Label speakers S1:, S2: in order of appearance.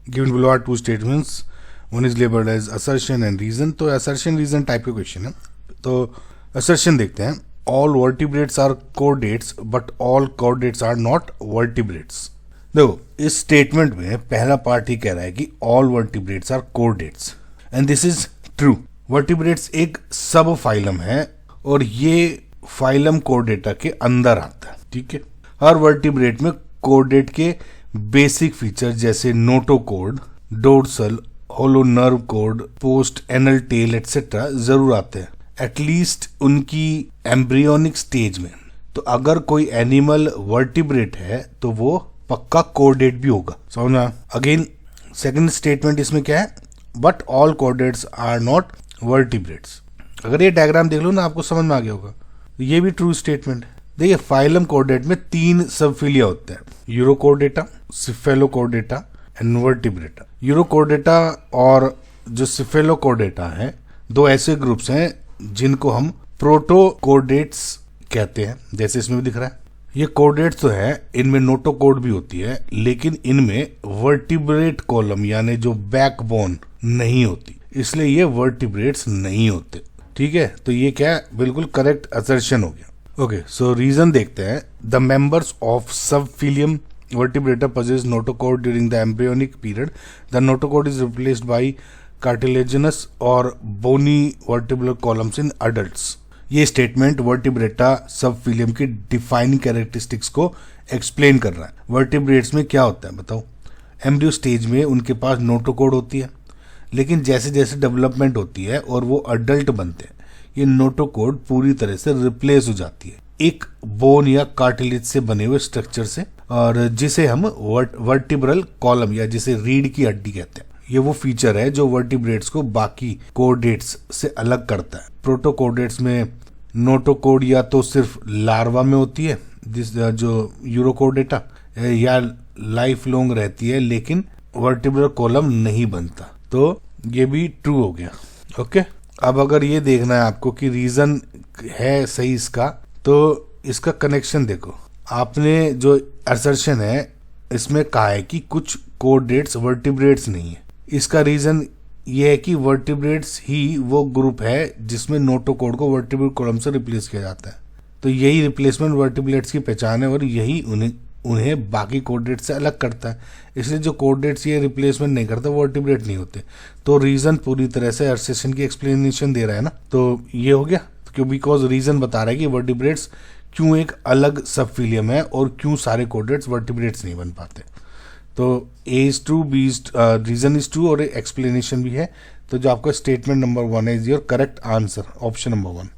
S1: Given below are two statements, one is labelled as assertion and reason. तो assertion reason type का question है। तो assertion देखते हैं, all vertebrates are chordates but all chordates are not vertebrates. देखो इस statement में पहला पार्ट ही कह रहा है कि all vertebrates are chordates and this is true. Vertebrates एक सब फाइलम है और ये फाइलम कोऑर्डिनेटा के अंदर आता है, ठीक है। हर वर्टिब्रेट में कोऑर्डिनेट के बेसिक फीचर जैसे notochord, dorsal, hollow nerve cord, post anal tail etcetera जरूर आते हैं, एटलीस्ट उनकी एम्ब्रियोनिक स्टेज में। तो अगर कोई एनिमल वर्टिब्रेट है तो वो पक्का कोऑर्डिनेट भी होगा, समझना। अगेन सेकंड स्टेटमेंट इसमें क्या है, but all chordates are not vertebrates. अगर ये डायग्राम देख लो ना आपको समझ में आ गया होगा, ये भी ट्रू स्टेटमेंट है। देखिए फाइलम कोऑर्डिनेट में 3 सबफिलिया होते हैं, यूरोकोर्डेटा, सिफेलोकोर्डेटा एंड वर्टिब्रेटा। यूरोकोर्डेटा और जो सिफेलोकोर्डेटा है, 2 ऐसे ग्रुप्स हैं जिनको हम प्रोटोकोर्डेट्स कहते हैं, जैसे इसमें भी दिख रहा है। ये कोर्डेट्स तो है, इनमें नोटोकॉर्ड भी होती है, लेकिन इनमें वर्टिब्रेट कॉलम यानी जो बैकबोन नहीं होती, इसलिए ये वर्टिब्रेट्स नहीं होते, ठीक है। तो ये क्या है, बिल्कुल करेक्ट असर्शन हो गया। ओके, सो रीजन देखते हैं। The members of subphylum Vertebrata possess notochord during the embryonic period. The notochord is replaced by cartilaginous और bony vertebral columns in adults. ये स्टेटमेंट वर्टिब्रेटा सबफिलियम की डिफाइनिंग कैरेक्टरिस्टिक्स को एक्सप्लेन कर रहा है। वर्टिब्रेट्स में क्या होता है बताओ, एम्ब्रियो स्टेज में उनके पास नोटोकॉर्ड होती है, लेकिन जैसे जैसे डेवलपमेंट होती है और वो अडल्ट बनते हैं, ये नोटोकॉर्ड पूरी तरह से रिप्लेस हो जाती है एक बोन या कार्टिलेज से बने हुए स्ट्रक्चर से, और जिसे हम वर्टिब्रल कॉलम या जिसे रीढ़ की हड्डी कहते हैं। ये वो फीचर है जो वर्टिब्रेट्स को बाकी कोऑर्डिनेट्स से अलग करता है। प्रोटोकोर्डेट्स में नोटोकॉर्ड या तो सिर्फ लार्वा में होती है, जो यूरोकोर्डेटा, या लाइफ लॉन्ग रहती है, लेकिन वर्टिब्रल कॉलम नहीं बनता। तो ये भी ट्रू हो गया। ओके, अब अगर ये देखना है आपको कि रीजन है सही इसका, तो इसका कनेक्शन देखो। आपने जो असर्शन है इसमें कहा है कि कुछ कोऑर्डिनेट्स वर्टिब्रेट्स नहीं है। इसका रीजन ये है कि वर्टिब्रेट्स ही वो ग्रुप है जिसमें नोटोकॉर्ड को वर्टिब्रल कॉलम से रिप्लेस किया जाता है। तो यही रिप्लेसमेंट वर्टिब्रेट्स की पहचान है और यही उन्हें बाकी कोऑर्डिनेट्स से अलग करता है। इसलिए जो कोऑर्डिनेट्स ये रिप्लेसमेंट नहीं करते वर्टिब्रेट नहीं होते। तो रीजन पूरी तरह से असर्शन की एक्सप्लेनेशन दे रहा है ना, तो ये हो गया, क्यों, बिकॉज रीजन बता रहा है कि वर्टिब्रेट्स क्यों एक अलग सबफिलियम है और क्यों सारे कोऑर्डिनेट्स वर्टिब्रेट्स नहीं बन पाते। तो A is true, B is reason is true और एक्सप्लेनेशन भी है। तो जो आपका स्टेटमेंट नंबर 1 है is your correct answer, option number 1।